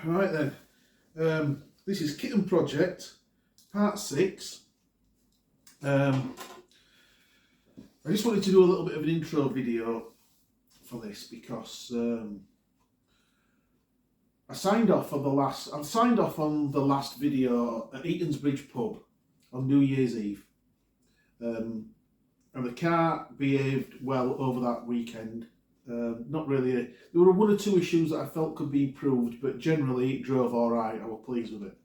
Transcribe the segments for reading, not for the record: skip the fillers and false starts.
Right then, this is Kitten Project, part 6. I just wanted to do a little bit of an intro video for this because I signed off on the last video at Eatonsbridge pub on New Year's Eve, and the car behaved well over that weekend. Not really. There were one or two issues that I felt could be improved, but generally it drove all right. I was pleased with it.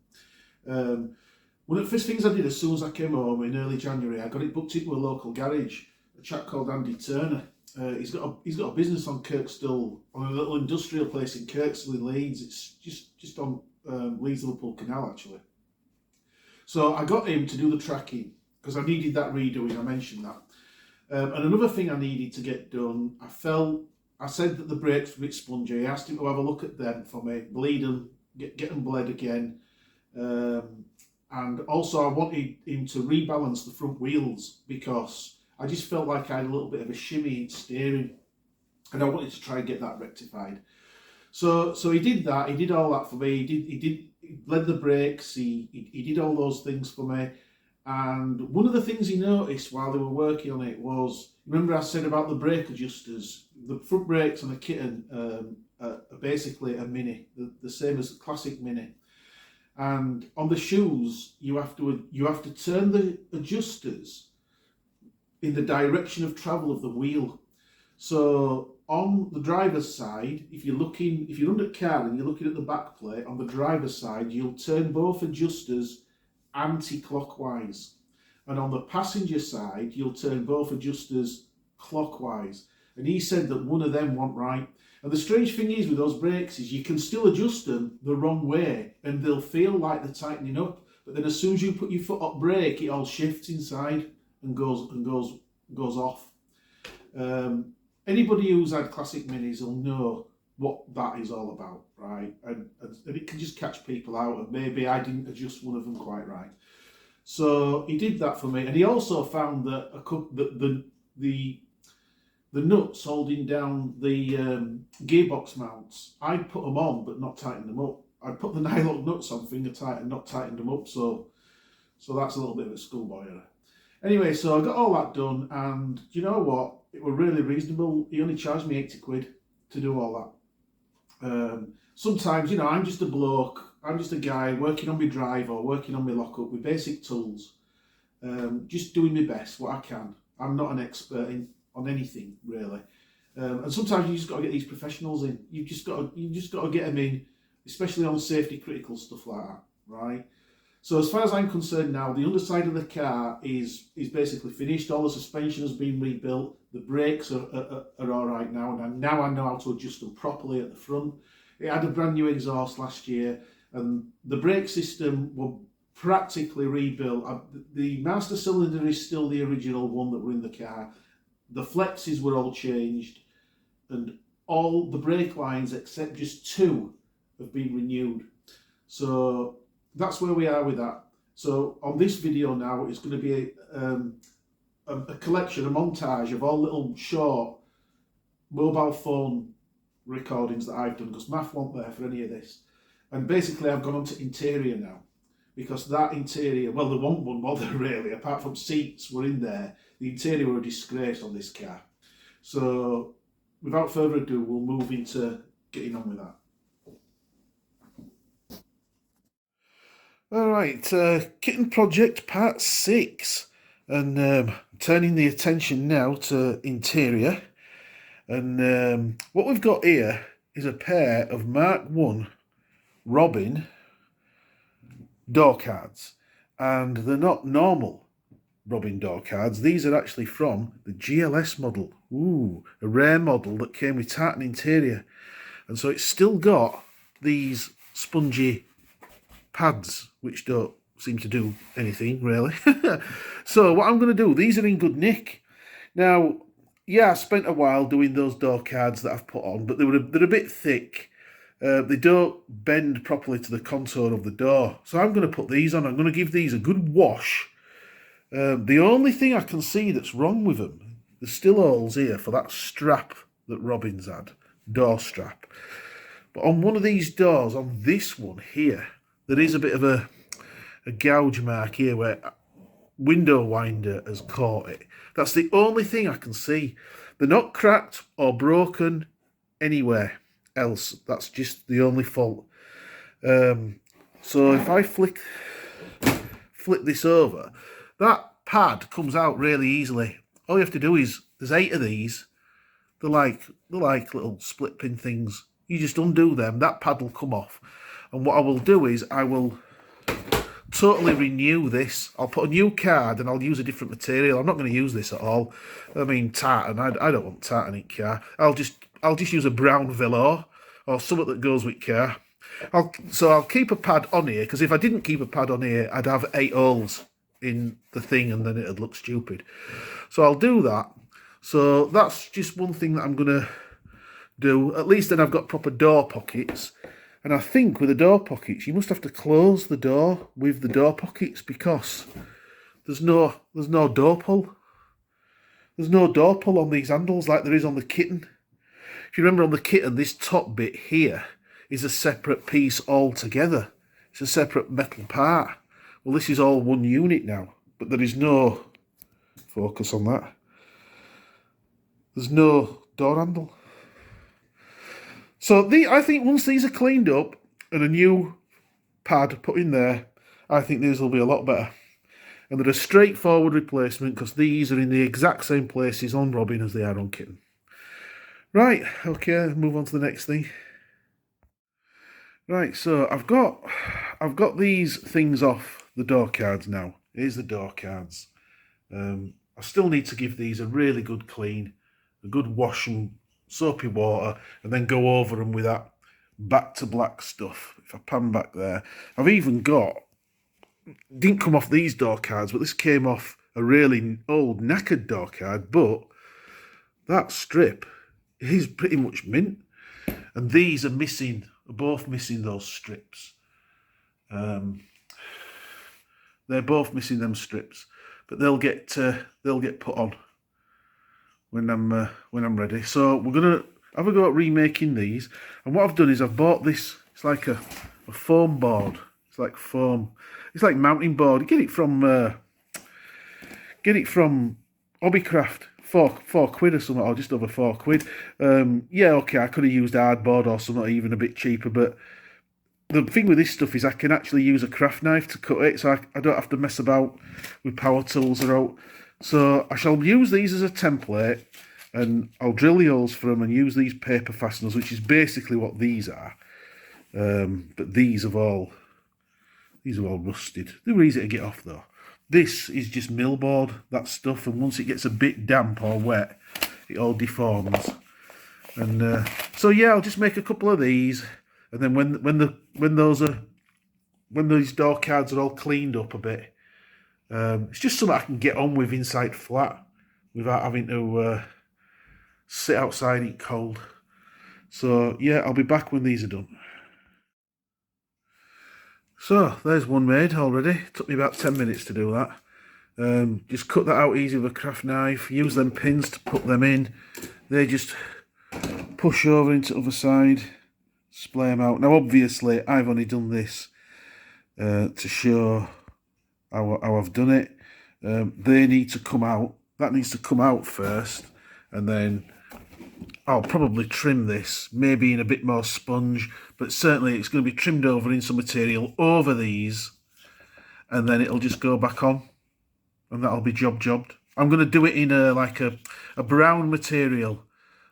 One of the first things I did as soon as I came home in early January, I got it booked into a local garage. A chap called Andy Turner. He's got a business on Kirkstall, on a little industrial place in Kirkstall in Leeds. It's just on Leeds Liverpool Canal actually. So I got him to do the tracking because I needed that redoing. I mentioned that. And another thing I needed to get done, I said that the brakes were a bit spongy. I asked him to have a look at them for me, bleed them, get them bled again. And also I wanted him to rebalance the front wheels because I just felt like I had a little bit of a shimmy in steering, and I wanted to try and get that rectified. So he did that. He did all that for me. He bled the brakes. He did all those things for me. And one of the things he noticed while they were working on it was, remember I said about the brake adjusters? The front brakes on a Kitten are basically a Mini, the same as the classic Mini. And on the shoes, you have to turn the adjusters in the direction of travel of the wheel. So on the driver's side, if you're under car and you're looking at the back plate, on the driver's side, you'll turn both adjusters anti-clockwise, and on the passenger side you'll turn both adjusters clockwise. And he said that one of them wasn't right. And the strange thing is with those brakes is you can still adjust them the wrong way and they'll feel like they're tightening up, but then as soon as you put your foot up brake, it all shifts inside and goes off. Anybody who's had classic Minis will know what that is all about, right? And it can just catch people out, and maybe I didn't adjust one of them quite right. So he did that for me, and he also found that the nuts holding down the gearbox mounts, I'd put them on but not tighten them up. I'd put the nylon nuts on finger tight and not tighten them up, so that's a little bit of a schoolboy error. Anyway, so I got all that done, and you know what? It were really reasonable. He only charged me 80 quid to do all that. Sometimes, I'm just a bloke, I'm just a guy working on my drive or working on my lockup with basic tools, just doing my best, what I can. I'm not an expert on anything really, and sometimes you just got to get these professionals in. You just got to get them in, especially on safety critical stuff like that, right? So as far as I'm concerned now, the underside of the car is basically finished. All the suspension has been rebuilt. The brakes are all right now, and now I know how to adjust them properly at the front. It had a brand new exhaust last year, and the brake system was practically rebuilt. The master cylinder is still the original one that were in the car. The flexes were all changed, and all the brake lines except just two have been renewed. So that's where we are with that. So on this video now, it's going to be a collection, a montage of all little short mobile phone recordings that I've done, because Math wasn't there for any of this. And basically I've gone on to interior now, because that interior, well, there wasn't one more there really, apart from seats were in there. The interior were a disgrace on this car. So without further ado, we'll move into getting on with that. All right, Kitten Project Part 6, and turning the attention now to interior. And what we've got here is a pair of Mark 1 Robin door cards, and they're not normal Robin door cards. These are actually from the GLS model. Ooh, a rare model that came with tartan interior, and so it's still got these spongy pads which don't seem to do anything really. So what I'm going to do, these are in good nick. Now, yeah, I spent a while doing those door cards that I've put on, but they're a bit thick. They don't bend properly to the contour of the door. So I'm going to put these on. I'm going to give these a good wash. The only thing I can see that's wrong with them, there's still holes here for that strap that Robin's had, door strap. But on one of these doors, on this one here, there is a bit of a gouge mark here where window winder has caught it. That's the only thing I can see. They're not cracked or broken anywhere else. That's just the only fault. So if I flip this over, that pad comes out really easily. All you have to do is, there's 8 of these. They're like little split pin things. You just undo them, that pad will come off. And what I will do is I will totally renew this. I'll put a new card and I'll use a different material. I'm not going to use this at all. I mean, tartan. I don't want tartan in car. I'll just use a brown velour or something that goes with car. So I'll keep a pad on here, because if I didn't keep a pad on here, I'd have 8 holes in the thing and then it'd look stupid. So I'll do that. So that's just one thing that I'm going to do. At least then I've got proper door pockets. And I think with the door pockets, you must have to close the door with the door pockets, because there's no door pull. There's no door pull on these handles like there is on the Kitten. If you remember on the Kitten, this top bit here is a separate piece altogether. It's a separate metal part. Well, this is all one unit now, but there is no focus on that. There's no door handle. So I think once these are cleaned up and a new pad put in there, I think these will be a lot better. And they're a straightforward replacement, because these are in the exact same places on Robin as they are on Kitten. Right, okay, move on to the next thing. Right, so I've got these things off the door cards now. Here's the door cards. I still need to give these a really good clean, a good wash and soapy water, and then go over them with that back to black stuff. If I pan back there, I've even got, didn't come off these door cards, but this came off a really old knackered door card, but that strip is pretty much mint, and these are missing, are both missing those strips. They're both missing them strips, but they'll get put on when I'm ready. So we're gonna have a go at remaking these. And what I've done is I've bought this. It's like a foam board. It's like foam. It's like mounting board. You get it from Hobbycraft. £4 or something, or just over £4. Yeah, okay, I could have used hardboard or something even a bit cheaper, but the thing with this stuff is I can actually use a craft knife to cut it, so I don't have to mess about with power tools or out. So I shall use these as a template, and I'll drill the holes for them and use these paper fasteners, which is basically what these are. But these are all rusted. They were easy to get off though. This is just millboard, that stuff, and once it gets a bit damp or wet, it all deforms. And so yeah, I'll just make a couple of these, and then when these door cards are all cleaned up a bit, it's just something I can get on with inside flat without having to sit outside, eat cold. So yeah, I'll be back when these are done. So there's one made already. Took me about 10 minutes to do that. Just cut that out easy with a craft knife. Use them pins to put them in. They just push over into the other side, splay them out. Now obviously I've only done this to show how I've done it. They need to come out. That needs to come out first, and then I'll probably trim this, maybe in a bit more sponge, but certainly it's going to be trimmed over in some material over these, and then it'll just go back on, and that'll be jobbed. I'm going to do it in like a brown material,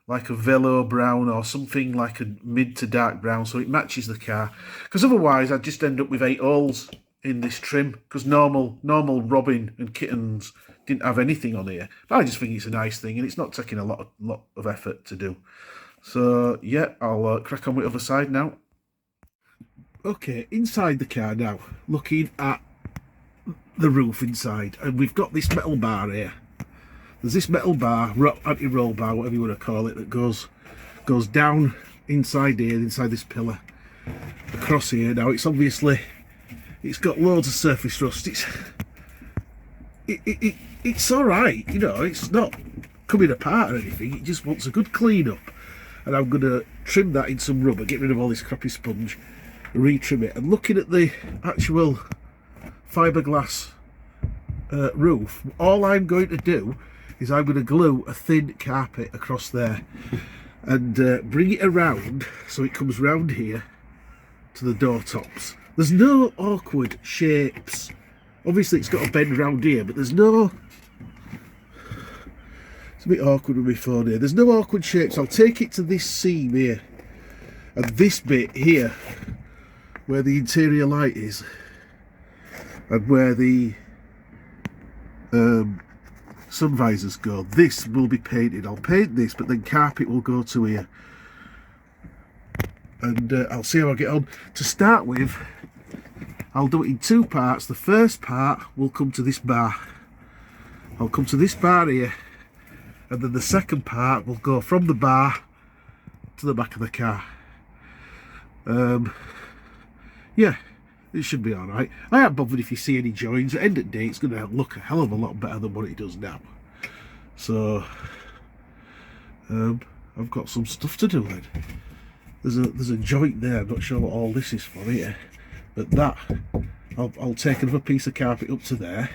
like a velour brown or something like a mid to dark brown, so it matches the car, because otherwise I'd just end up with 8 holes in this trim, because normal Robin and Kittens didn't have anything on here. But I just think it's a nice thing, and it's not taking a lot of effort to do. So yeah, I'll crack on with the other side now. Okay, inside the car now, looking at the roof inside, and we've got this metal bar here. There's this metal bar, anti-roll bar, whatever you want to call it, that goes down inside here, inside this pillar, across here. Now it's obviously, it's got loads of surface rust. It's all right, you know. It's not coming apart or anything. It just wants a good clean up. and I'm going to trim that in some rubber, get rid of all this crappy sponge, retrim it. And looking at the actual fiberglass roof, all I'm going to do is I'm going to glue a thin carpet across there and bring it around so it comes round here to the door tops. There's no awkward shapes. Obviously it's got a bend round here, but there's no... It's a bit awkward with my phone here. There's no awkward shapes. I'll take it to this seam here, and this bit here where the interior light is and where the sun visors go. This will be painted. I'll paint this, but then carpet will go to here, and I'll see how I get on. To start with, I'll do it in two parts. The first part will come to this bar. I'll come to this bar here, and then the second part will go from the bar to the back of the car. Yeah, it should be alright. I ain't bothered if you see any joins. At the end of the day, it's going to look a hell of a lot better than what it does now. So, I've got some stuff to do then. There's a joint there. I'm not sure what all this is for here, but that I'll take another piece of carpet up to there,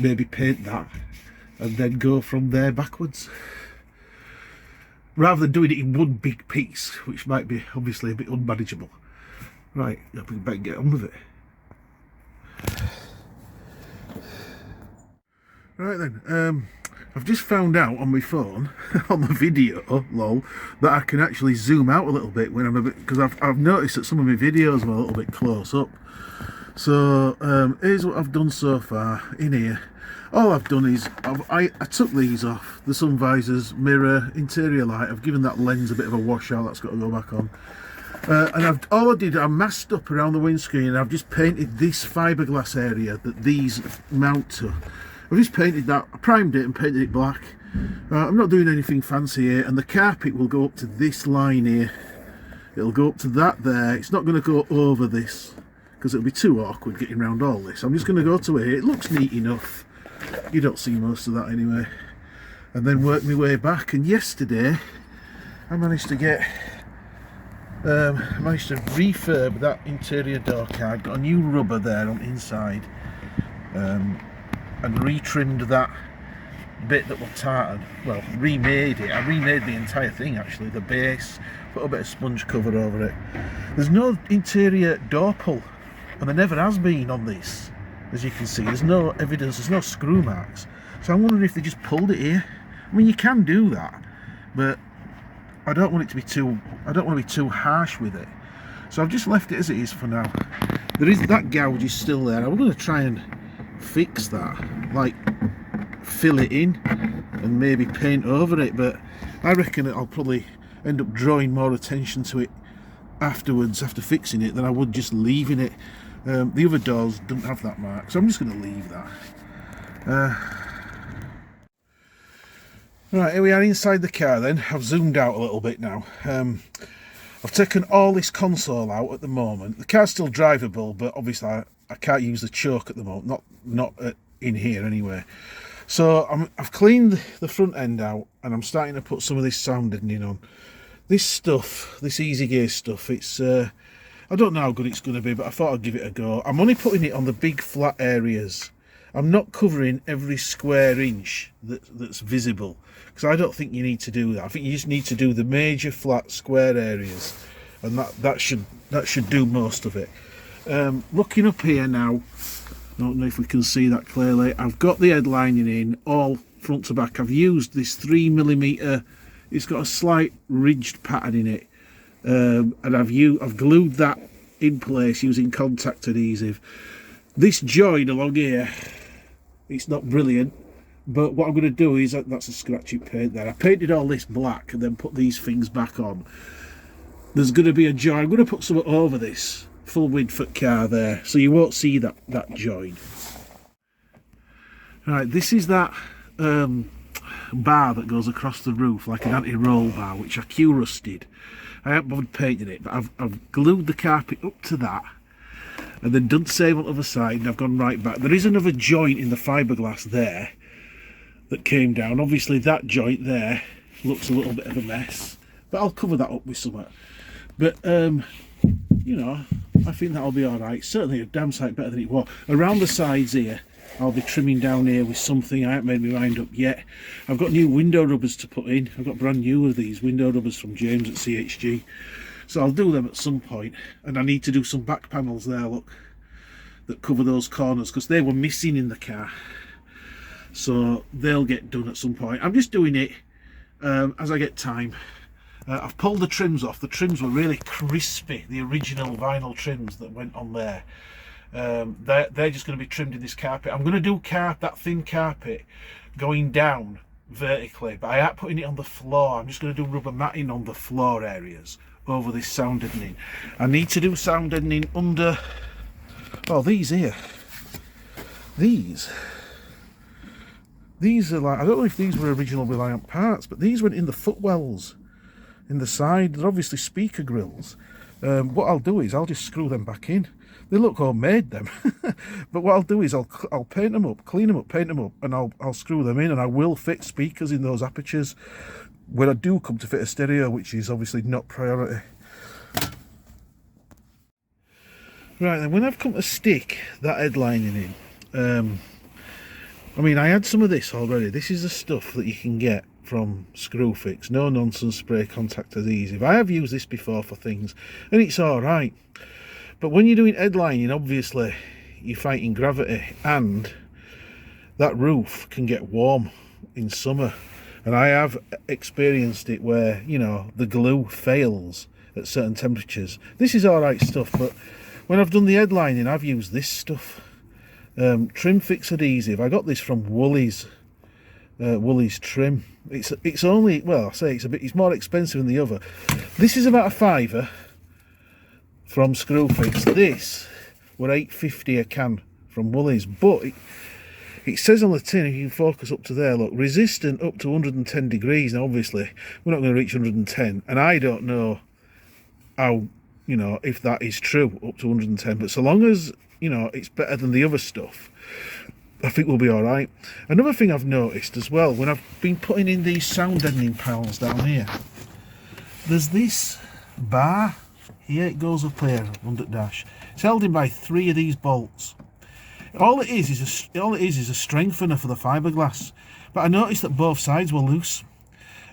maybe paint that, and then go from there backwards, rather than doing it in one big piece, which might be obviously a bit unmanageable. Right, I think we better get on with it. Right then, I've just found out on my phone, on the video, lol, that I can actually zoom out a little bit when I'm a bit, because I've noticed that some of my videos were a little bit close up. So here's what I've done so far in here. All I've done is I took these off, the sun visors, mirror, interior light. I've given that lens a bit of a washout, that's got to go back on. And all I did, I masked up around the windscreen, and I've just painted this fiberglass area that these mount to. I've just painted that, I primed it and painted it black. I'm not doing anything fancy here, and the carpet will go up to this line here. It'll go up to that there. It's not going to go over this, because it'll be too awkward getting around all this. I'm just going to go to here. It looks neat enough. You don't see most of that anyway. And then work my way back. And yesterday, I managed to get... I managed to refurb that interior door card. Got a new rubber there on the inside, and retrimmed that bit that was tarted. Well, remade it. I remade the entire thing actually. The base, put a bit of sponge cover over it. There's no interior door pull, and there never has been on this. As you can see, there's no evidence. There's no screw marks. So I'm wondering if they just pulled it here. I mean, you can do that, but I don't want it to be too, I don't want to be too harsh with it. So I've just left it as it is for now. There is, that gouge is still there. I'm going to try and fix that, like fill it in and maybe paint over it, but I reckon I'll probably end up drawing more attention to it afterwards, after fixing it, than I would just leaving it. The other doors don't have that mark, so I'm just going to leave that. Right, here we are inside the car then. I've zoomed out a little bit now. I've taken all this console out at the moment. The car's still drivable, but obviously I can't use the choke at the moment, not in here anyway. So I've cleaned the front end out, and I'm starting to put some of this sound deadening on. This stuff, this Easy Gear stuff, it's I don't know how good it's going to be, but I thought I'd give it a go. I'm only putting it on the big flat areas. I'm not covering every square inch that's visible, because I don't think you need to do that. I think you just need to do the major flat square areas, and that should do most of it. Looking up here now, I don't know if we can see that clearly. I've got the headlining in all front to back. I've used this 3mm. It's got a slight ridged pattern in it, and I've glued that in place using contact adhesive. This join along here, it's not brilliant, but what I'm going to do is, that's a scratchy paint there. I painted all this black and then put these things back on. There's going to be a join. I'm going to put something over this full width car there, so you won't see that join. Right, this is that bar that goes across the roof like an anti-roll bar, which I Q-rusted. I haven't bothered painting it, but I've glued the carpet up to that, and then done the same on the other side, and I've gone right back. There is another joint in the fiberglass there that came down. Obviously that joint there looks a little bit of a mess. but I'll cover that up with something. But you know, I think that'll be all right. Certainly a damn sight better than it was. Around the sides here, I'll be trimming down here with something. I haven't made my mind up yet. I've got new window rubbers to put in. I've got brand new of these window rubbers from James at CHG. So I'll do them at some point. And I need to do some back panels there, look, that cover those corners, because they were missing in the car. So they'll get done at some point. I'm just doing it as I get time. I've pulled the trims off. The trims were really crispy, the original vinyl trims that went on there. They're just going to be trimmed in this carpet. I'm going to do that thin carpet going down vertically, but I ain't putting it on the floor. I'm just going to do rubber matting on the floor areas over this sound deadening. I need to do sound deadening under, oh, these here. These are like, I don't know if these were original Reliant parts, but these went in the footwells in the side. They're obviously speaker grills. What I'll do is I'll just screw them back in. They look homemade, them. But what I'll do is I'll paint them up, clean them up, paint them up, and I'll screw them in, and I will fit speakers in those apertures when I do come to fit a stereo, which is obviously not priority. Right then, when I've come to stick that headlining in, I mean, I had some of this already. This is the stuff that you can get from Screwfix. No nonsense spray contact adhesive. I have used this before for things, and it's alright. But when you're doing headlining, obviously, you're fighting gravity, and that roof can get warm in summer. And I have experienced it where, you know, the glue fails at certain temperatures. This is alright stuff, but when I've done the headlining, I've used this stuff. Trim Fix adhesive. I got this from Woolies. Woolies trim. It's only, well, I say it's more expensive than the other. This is about a £5 from Screwfix. This were £8.50 a can from Woolies, but it says on the tin, if you can focus up to there, look, resistant up to 110 degrees. Now obviously we're not going to reach 110, and I don't know how, you know, if that is true up to 110, but so long as, you know, it's better than the other stuff, I think we'll be all right. Another thing I've noticed as well, when I've been putting in these sound deadening panels down here, there's this bar here. It goes up here under the dash. It's held in by 3 of these bolts. All it is a strengthener for the fiberglass. But I noticed that both sides were loose.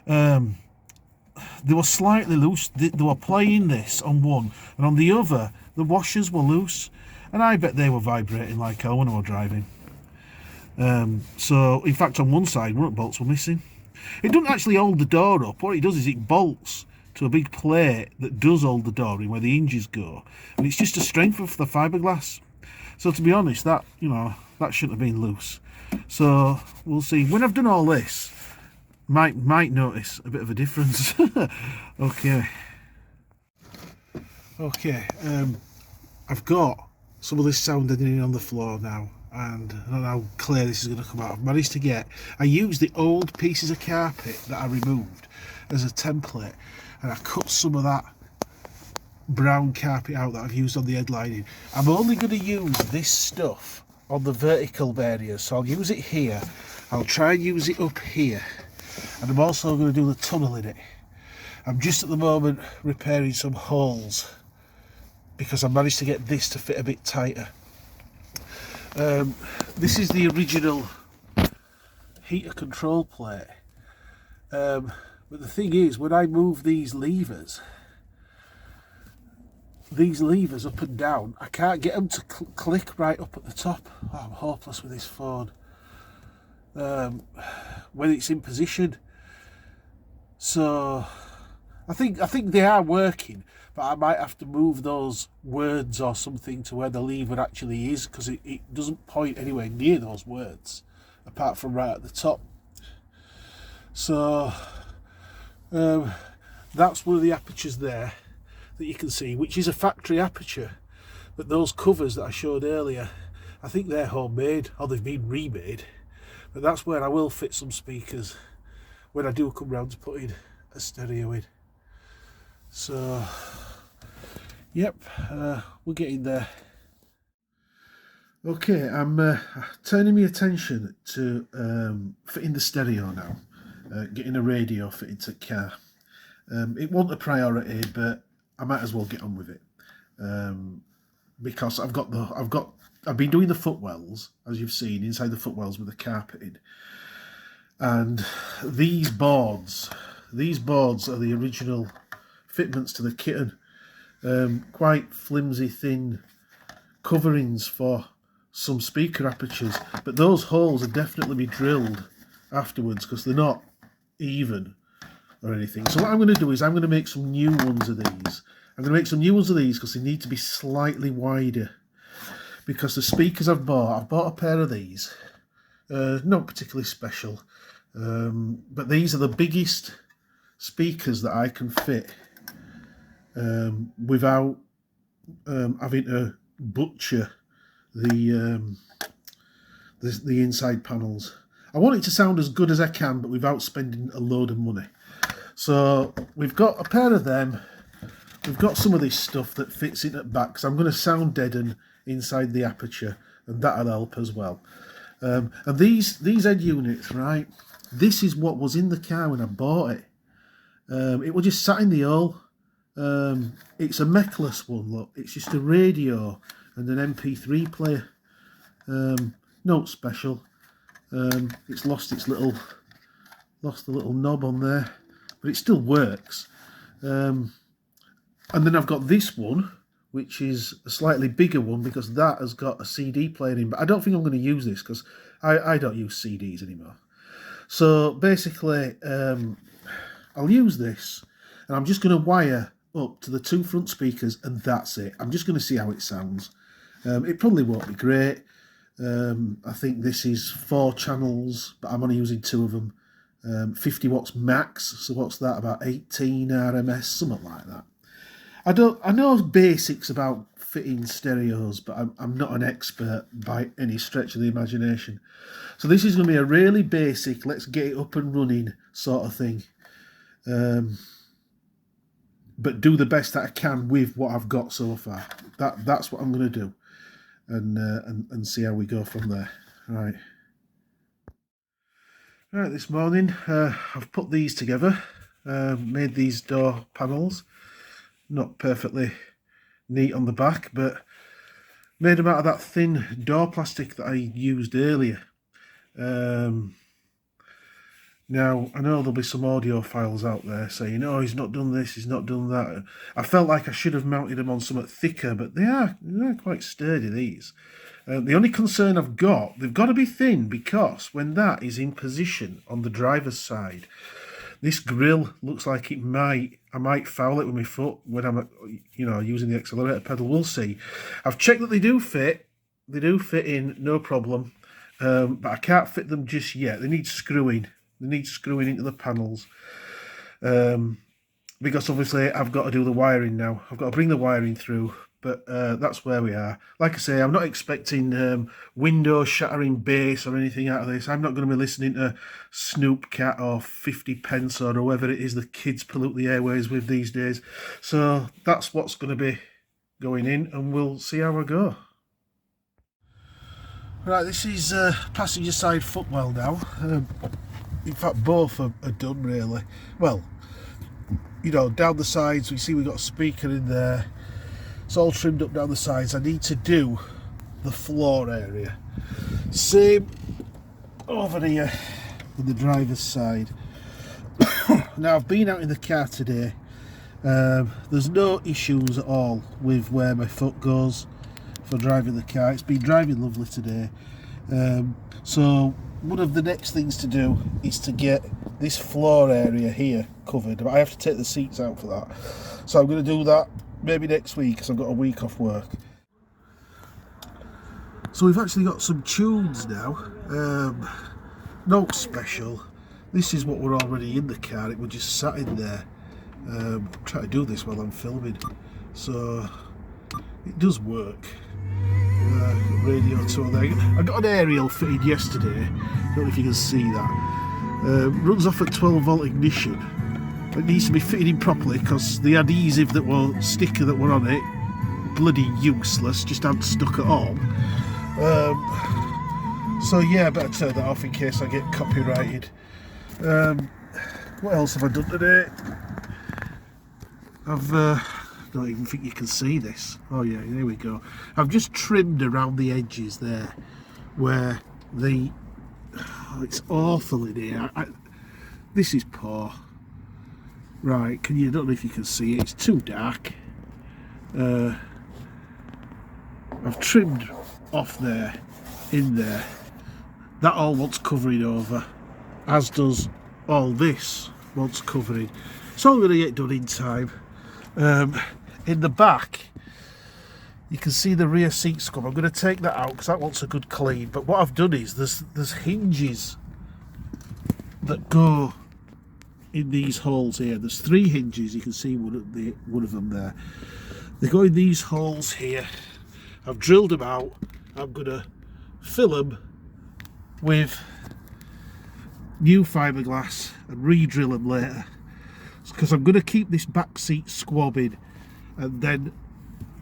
They were slightly loose. They were playing this on one, and on the other, the washers were loose. And I bet they were vibrating like hell when I was driving. So, in fact, on one side, one of the bolts were missing. It doesn't actually hold the door up. What it does is it bolts to a big plate that does hold the door in where the hinges go. And it's just a strengthener for the fiberglass. So, to be honest, that, you know, that shouldn't have been loose. So, we'll see. When I've done all this, might notice a bit of a difference. Okay. I've got some of this sound deadening on the floor now, and I don't know how clear this is going to come out. I've managed to get, I used the old pieces of carpet that I removed as a template, and I cut some of that brown carpet out that I've used on the headlining. I'm only going to use this stuff on the vertical areas, so I'll use it here, I'll try and use it up here, and I'm also going to do the tunnel in it. I'm just at the moment repairing some holes because I managed to get this to fit a bit tighter. This is the original heater control plate, but the thing is, when I move these levers up and down, I can't get them to click right up at the top. Oh, I'm hopeless with this phone when it's in position. So I think they are working, but I might have to move those words or something to where the lever actually is, because it doesn't point anywhere near those words apart from right at the top. So that's one of the apertures there that you can see, which is a factory aperture, but those covers that I showed earlier, I think they're homemade, or they've been remade. But that's where I will fit some speakers when I do come round to putting a stereo in. So yep, we're getting there. Okay, I'm turning my attention to fitting the stereo now, getting a radio fitted to the car. It wasn't a priority, but I might as well get on with it, because I've been doing the footwells, as you've seen, inside the footwells with the carpeting, and these boards are the original fitments to the Kitten. Quite flimsy, thin coverings for some speaker apertures, but those holes are definitely be drilled afterwards because they're not even or anything. So what I'm going to do is I'm going to make some new ones of these. I'm going to make some new ones of these because they need to be slightly wider, because the speakers I've bought a pair of these, not particularly special, but these are the biggest speakers that I can fit without having to butcher the inside panels. I want it to sound as good as I can, but without spending a load of money. So we've got a pair of them. We've got some of this stuff that fits in at back, because I'm going to sound deaden inside the aperture, and that'll help as well. And these head units, right? This is what was in the car when I bought it. It was just sat in the hole. It's a mechless one, look. It's just a radio and an MP3 player. Not special. It's lost the little knob on there, but it still works. And then I've got this one, which is a slightly bigger one, because that has got a CD player in, but I don't think I'm going to use this because I don't use CDs anymore. So basically, I'll use this, and I'm just going to wire up to the two front speakers, and that's it. I'm just going to see how it sounds. It probably won't be great. I think this is 4 channels, but I'm only using 2 of them. 50 watts max, so what's that, about 18 RMS, something like that. I know basics about fitting stereos, but I'm not an expert by any stretch of the imagination. So this is going to be a really basic, let's get it up and running sort of thing. But do the best that I can with what I've got so far. That's what I'm going to do, and see how we go from there. Right, this morning I've put these together, made these door panels. Not perfectly neat on the back, but made them out of that thin door plastic that I used earlier. Now, I know there'll be some audiophiles out there saying, oh, he's not done this, he's not done that. I felt like I should have mounted them on something thicker, but they're quite sturdy, these. The only concern I've got, they've got to be thin, because when that is in position on the driver's side, this grill looks like I might foul it with my foot when I'm, using the accelerator pedal. We'll see. I've checked that they do fit. They do fit in, no problem. But I can't fit them just yet. They need screwing. They need screwing into the panels. Because obviously I've got to do the wiring now. I've got to bring the wiring through. But that's where we are. Like I say, I'm not expecting window shattering bass or anything out of this. I'm not going to be listening to Snoop Cat or 50 Pence or whoever it is the kids pollute the airways with these days. So that's what's going to be going in, and we'll see how I go. Right, this is passenger side footwell now. In fact, both are done really. Well, down the sides, we see we've got a speaker in there. It's all trimmed up down the sides. I need to do the floor area. Same over here on the driver's side. Now, I've been out in the car today. There's no issues at all with where my foot goes for driving the car. It's been driving lovely today. So one of the next things to do is to get this floor area here covered. But I have to take the seats out for that. So I'm going to do that maybe next week, because I've got a week off work. So we've actually got some tunes now. Not special. This is what we're already in the car. It was just sat in there. Try to do this while I'm filming. So it does work. Radio tour there. I got an aerial fitted yesterday. Don't know if you can see that. Runs off at 12 volt ignition. It needs to be fitted in properly, because the adhesive sticker that were on it, bloody useless, just hadn't stuck at all. So yeah, I better turn that off in case I get copyrighted. What else have I done today? don't even think you can see this. Oh yeah, there we go. I've just trimmed around the edges there where the it's awful in here. This is poor. Right, I don't know if you can see it, it's too dark. I've trimmed off there, in there. That all wants covering over, as does all this wants covering. It's all going to get done in time. In the back, you can see the rear seat scum. I'm going to take that out because that wants a good clean. But what I've done is there's hinges that go in these holes here. There's 3 hinges. You can see one of them there. They go in these holes here. I've drilled them out. I'm going to fill them with new fiberglass and re-drill them later, because I'm going to keep this back seat squabbing, and then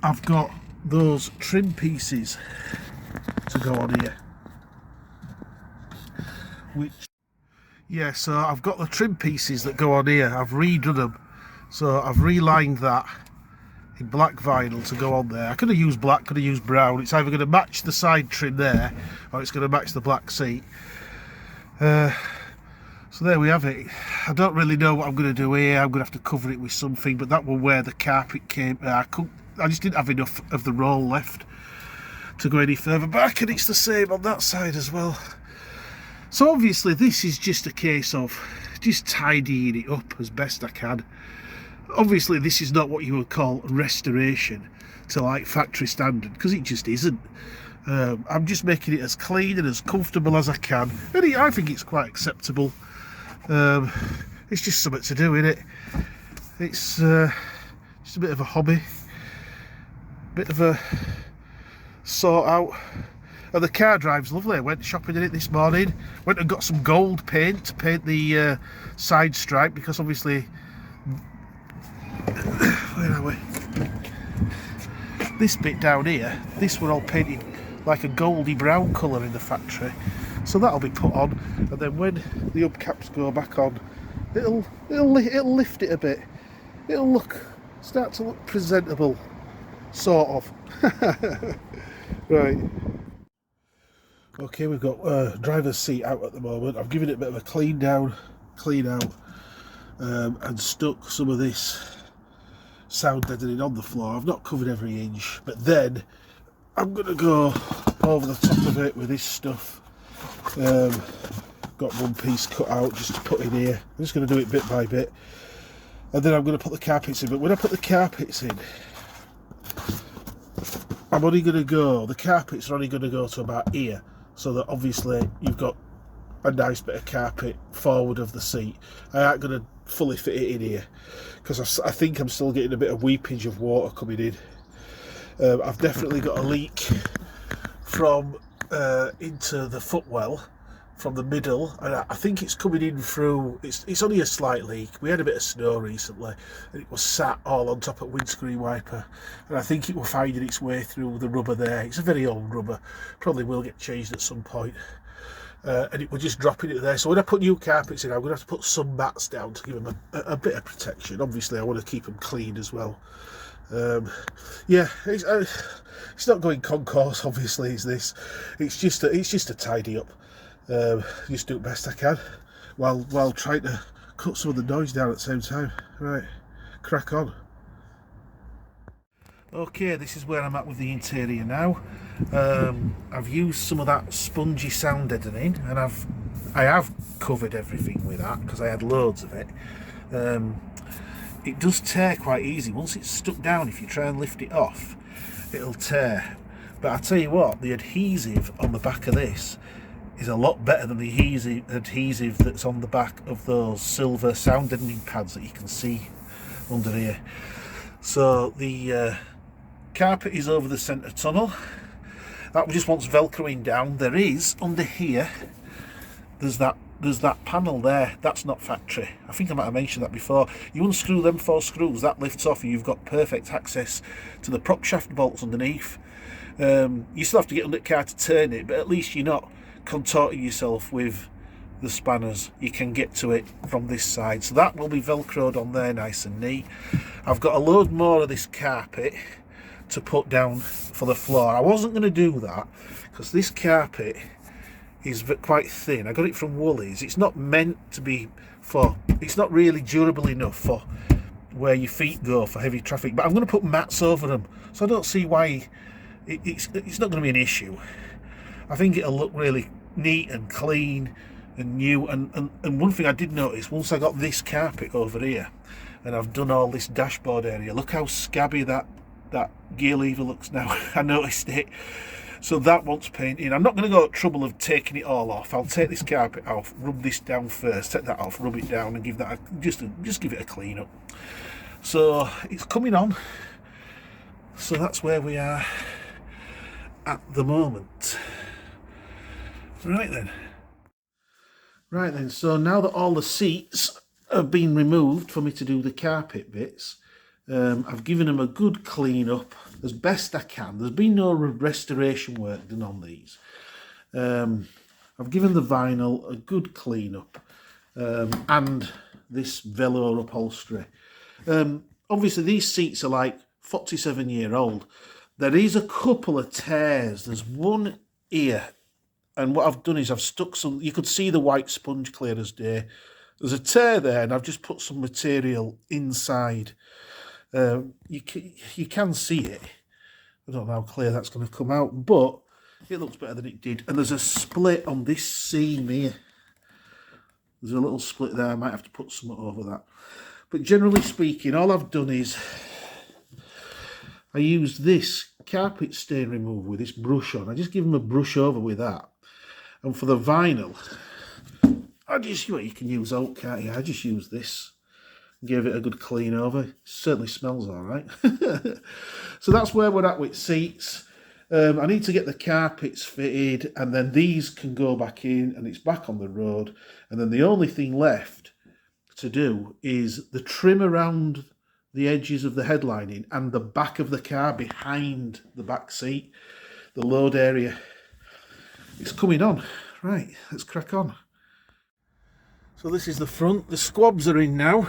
I've got those trim pieces to go on here, so I've got the trim pieces that go on here. I've redone them, so I've relined that in black vinyl to go on there. I could have used black, could have used brown. It's either going to match the side trim there or it's going to match the black seat. So there we have it. I don't really know what I'm going to do here. I'm going to have to cover it with something, but that will where the carpet came. I just didn't have enough of the roll left to go any further back, and it's the same on that side as well. So obviously this is just a case of just tidying it up as best I can. Obviously this is not what you would call restoration to like factory standard, because it just isn't. I'm just making it as clean and as comfortable as I can, and I think it's quite acceptable. It's just something to do, isn't it? It's just a bit of a hobby, bit of a sort out. And the car drives lovely. I went shopping in it this morning, went and got some gold paint to paint the side stripe, because obviously where are we? This bit down here, this were all painted like a goldy brown colour in the factory, so that'll be put on, and then when the hubcaps go back on, it'll lift it a bit. It'll start to look presentable, sort of. Right. Okay, we've got driver's seat out at the moment. I've given it a bit of a clean out, and stuck some of this sound deadening on the floor. I've not covered every inch, but then I'm going to go over the top of it with this stuff. Got one piece cut out just to put in here. I'm just going to do it bit by bit, and then I'm going to put the carpets in. But when I put the carpets in, the carpets are only going to go to about here, so that obviously you've got a nice bit of carpet forward of the seat. I ain't going to fully fit it in here, because I think I'm still getting a bit of weepage of water coming in. I've definitely got a leak from into the footwell from the middle, and I think it's coming in through, it's only a slight leak. We had a bit of snow recently and it was sat all on top of windscreen wiper, and I think it will finding its way through the rubber there. It's a very old rubber, probably will get changed at some point. And it was just dropping it there. So when I put new carpets in, I'm going to have to put some mats down to give them a bit of protection. Obviously I want to keep them clean as well. Yeah, it's not going concourse, obviously, is this. It's just a tidy up. Just do it best I can while trying to cut some of the noise down at the same time. Right, crack on. Okay, this is where I'm at with the interior now. I've used some of that spongy sound deadening, and I have covered everything with that because I had loads of it. It does tear quite easy once it's stuck down. If you try and lift it off, it'll tear. But I tell you what, the adhesive on the back of this is a lot better than the adhesive that's on the back of those silver sound deadening pads that you can see under here. So the carpet is over the centre tunnel. That just wants velcroing down. There is under here, there's that panel there. That's not factory. I think I might have mentioned that before. You unscrew them 4 screws, that lifts off, and you've got perfect access to the prop shaft bolts underneath. You still have to get under the car to turn it, but at least you're not contorting yourself with the spanners, you can get to it from this side. So that will be velcroed on there nice and neat. I've got a load more of this carpet to put down for the floor. I wasn't going to do that because this carpet is quite thin. I got it from Woolies. It's not meant to be it's not really durable enough for where your feet go for heavy traffic, but I'm going to put mats over them, so I don't see why it's not going to be an issue. I think it'll look really neat and clean and new, and one thing I did notice, once I got this carpet over here and I've done all this dashboard area, look how scabby that gear lever looks now. I noticed it. So that wants painting. I'm not going to go to trouble of taking it all off. I'll take this carpet off, rub this down first, take that off, rub it down, and give that just give it a clean up. So it's coming on. So that's where we are at the moment. Right then. So now that all the seats have been removed for me to do the carpet bits, I've given them a good clean up as best I can. There's been no restoration work done on these. I've given the vinyl a good clean up, and this velour upholstery. Obviously these seats are like 47-year-old. There is a couple of tears. There's one here, and what I've done is I've stuck some, you could see the white sponge clear as day. There's a tear there, and I've just put some material inside. You can see it. I don't know how clear that's going to come out, but it looks better than it did. And there's a split on this seam here. There's a little split there. I might have to put something over that. But generally speaking, all I've done is I used this carpet stain remover with this brush on. I just give them a brush over with that. And for the vinyl, you can use oak, can't you? I just use this. Give it a good clean over. It certainly smells all right. So that's where we're at with seats. I need to get the carpets fitted, and then these can go back in, and it's back on the road. And then the only thing left to do is the trim around the edges of the headlining and the back of the car behind the back seat, the load area. It's coming on. Right, let's crack on. So this is the front. The squabs are in now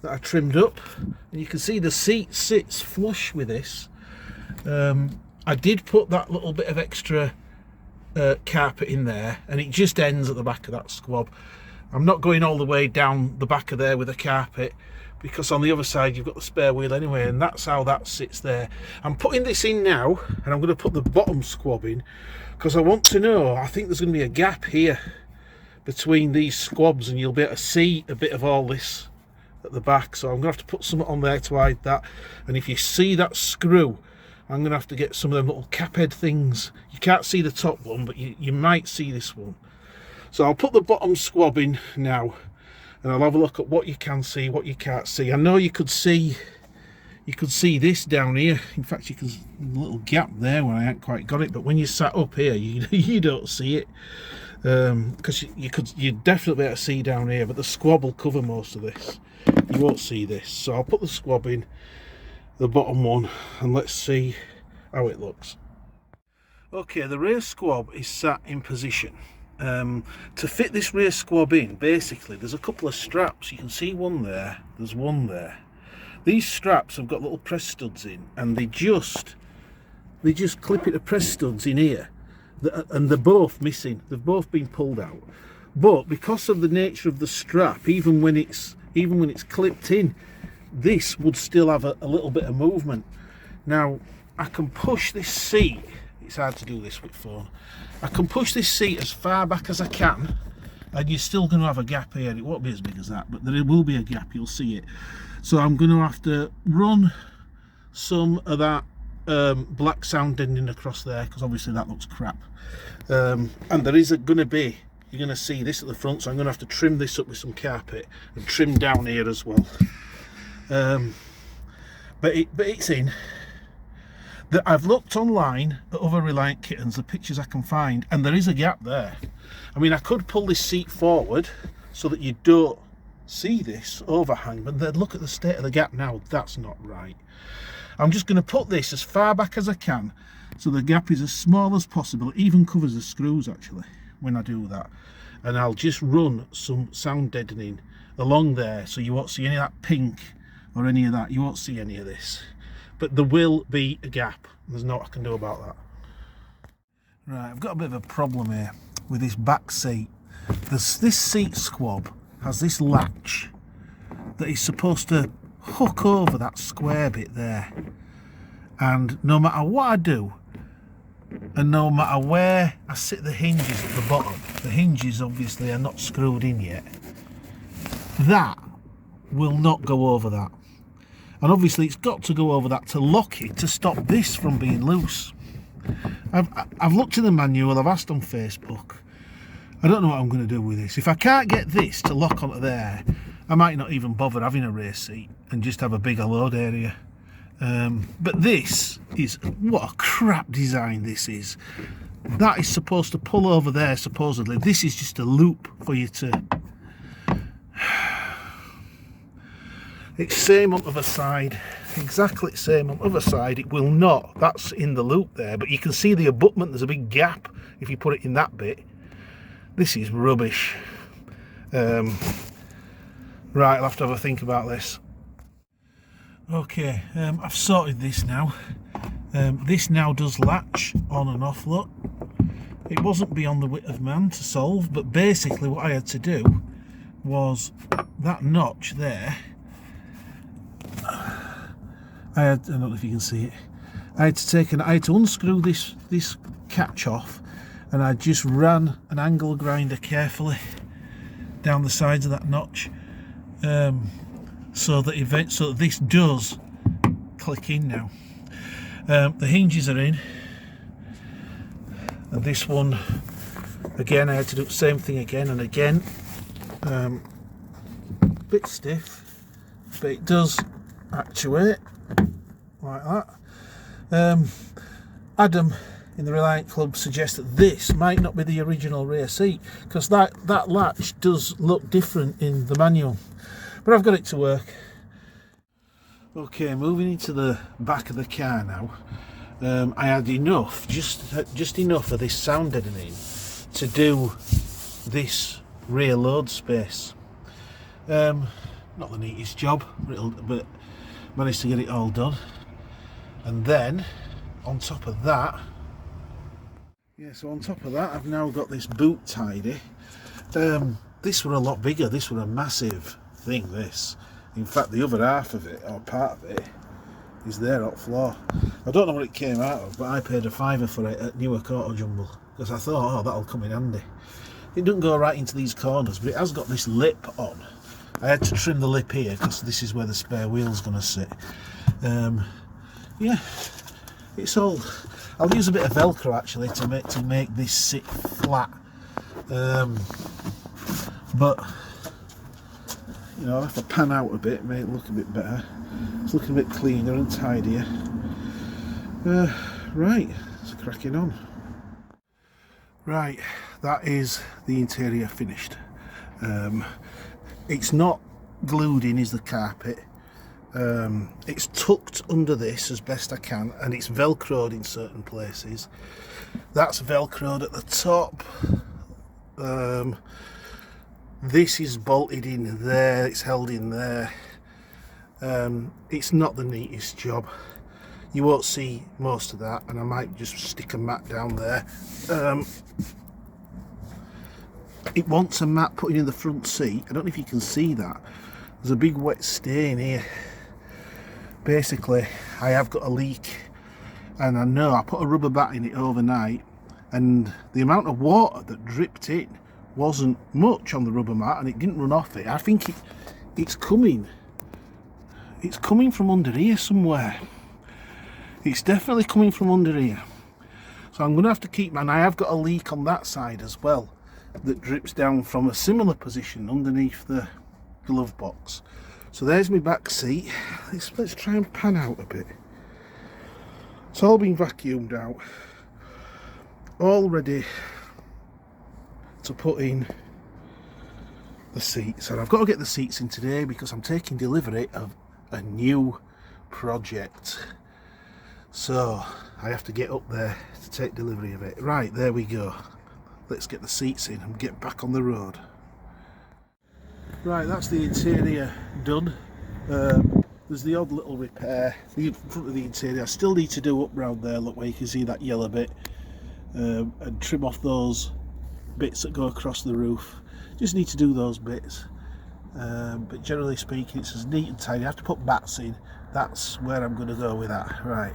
that I trimmed up, and you can see the seat sits flush with this. I did put that little bit of extra carpet in there, and it just ends at the back of that squab. I'm not going all the way down the back of there with the carpet, because on the other side you've got the spare wheel anyway, and that's how that sits there. I'm putting this in now, and I'm going to put the bottom squab in, because I want to know, I think there's going to be a gap here between these squabs, and you'll be able to see a bit of all this at the back. So I'm going to have to put something on there to hide that. And if you see that screw, I'm going to have to get some of them little cap head things. You can't see the top one, but you might see this one. So I'll put the bottom squab in now, and I'll have a look at what you can see, what you can't see. I know you could see this down here. In fact, you can see a little gap there where I haven't quite got it, but when you sat up here, you don't see it. Because you'd definitely be able to see down here, but the squab will cover most of this. You won't see this. So I'll put the squab in, the bottom one, and let's see how it looks. Okay, the rear squab is sat in position. To fit this rear squab in, basically there's a couple of straps. You can see one there, there's one there. These straps have got little press studs in, and they just clip it to press studs in here. And they're both missing. They've both been pulled out. But because of the nature of the strap, even when it's clipped in, this would still have a little bit of movement. Now I can push this seat. It's hard to do this with phone. I can push this seat as far back as I can, and you're still going to have a gap here. It won't be as big as that, but there will be a gap. You'll see it. So I'm going to have to run some of that black sound deadening across there, because obviously that looks crap. And there is going to be, you're going to see this at the front, so I'm going to have to trim this up with some carpet and trim down here as well. But it's in. I've looked online at other Reliant kittens, the pictures I can find, and there is a gap there. I mean, I could pull this seat forward so that you don't see this overhang, but then look at the state of the gap now. That's not right. I'm just going to put this as far back as I can so the gap is as small as possible. It even covers the screws actually when I do that. and I'll just run some sound deadening along there, so you won't see any of that pink or any of that. You won't see any of this, but there will be a gap. There's nothing I can do about that. Right, I've got a bit of a problem here with this back seat. This seat squab has this latch that is supposed to hook over that square bit there, and no matter what I do, and no matter where I sit the hinges at the bottom, the hinges obviously are not screwed in yet, that will not go over that. And obviously it's got to go over that to lock it, to stop this from being loose. I've looked in the manual, I've asked on Facebook. I don't know what I'm going to do with this. If I can't get this to lock onto there, I might not even bother having a rear seat and just have a bigger load area. But this is, what a crap design this is. That is supposed to pull over there, supposedly. This is just a loop for you to... It's same on the other side, exactly same on the other side. It will not, that's in the loop there, but you can see the abutment, there's a big gap if you put it in that bit. This is rubbish. Right, I'll have to have a think about this. Okay, I've sorted this now. This now does latch on and off, look. It wasn't beyond the wit of man to solve, but basically what I had to do was that notch there. I don't know if you can see it. I had to unscrew this catch off, and I just ran an angle grinder carefully down the sides of that notch, so that this does click in now. The hinges are in, and this one again I had to do the same thing again and again. Bit stiff, but it does actuate like that. Adam in the Reliant Club suggests that this might not be the original rear seat, because that latch does look different in the manual, but I've got it to work. Okay, moving into the back of the car now. I had enough, just enough of this sound deadening to do this rear load space. Not the neatest job, but managed to get it all done. And then on top of that, I've now got this boot tidy. This were a lot bigger. This were a massive thing, this. In fact, the other half of it, or part of it, is there on the floor. I don't know what it came out of, but I paid £5 for it at Newark Auto Jumble, because I thought, oh, that'll come in handy. It doesn't go right into these corners, but it has got this lip on. I had to trim the lip here, because this is where the spare wheel's going to sit. Yeah, it's all... I'll use a bit of Velcro actually to make this sit flat. But you know, I'll have to pan out a bit, make it look a bit better. It's looking a bit cleaner and tidier. Right, it's cracking on. Right, that is the interior finished. It's not glued in, is the carpet. It's tucked under this as best I can, and it's velcroed in certain places. That's velcroed at the top. This is bolted in there, it's held in there. It's not the neatest job. You won't see most of that, and I might just stick a mat down there. It wants a mat put in the front seat. I don't know if you can see that. There's a big wet stain here. Basically, I have got a leak, and I know I put a rubber bat in it overnight, and the amount of water that dripped in wasn't much on the rubber mat, and it didn't run off it. I think it's coming from under here somewhere. It's definitely coming from under here. So I'm going to have to keep, and I have got a leak on that side as well that drips down from a similar position underneath the glove box. So there's my back seat. Let's try and pan out a bit. It's all been vacuumed out, all ready to put in the seats. And I've got to get the seats in today because I'm taking delivery of a new project. So I have to get up there to take delivery of it. Right, there we go. let's get the seats in and get back on the road. Right, that's the interior done. There's the odd little repair the front of the interior. I still need to do up round there, look, where you can see that yellow bit, and trim off those bits that go across the roof. Just need to do those bits, but generally speaking it's as neat and tidy. I have to put bats in. That's where I'm going to go with that. Right.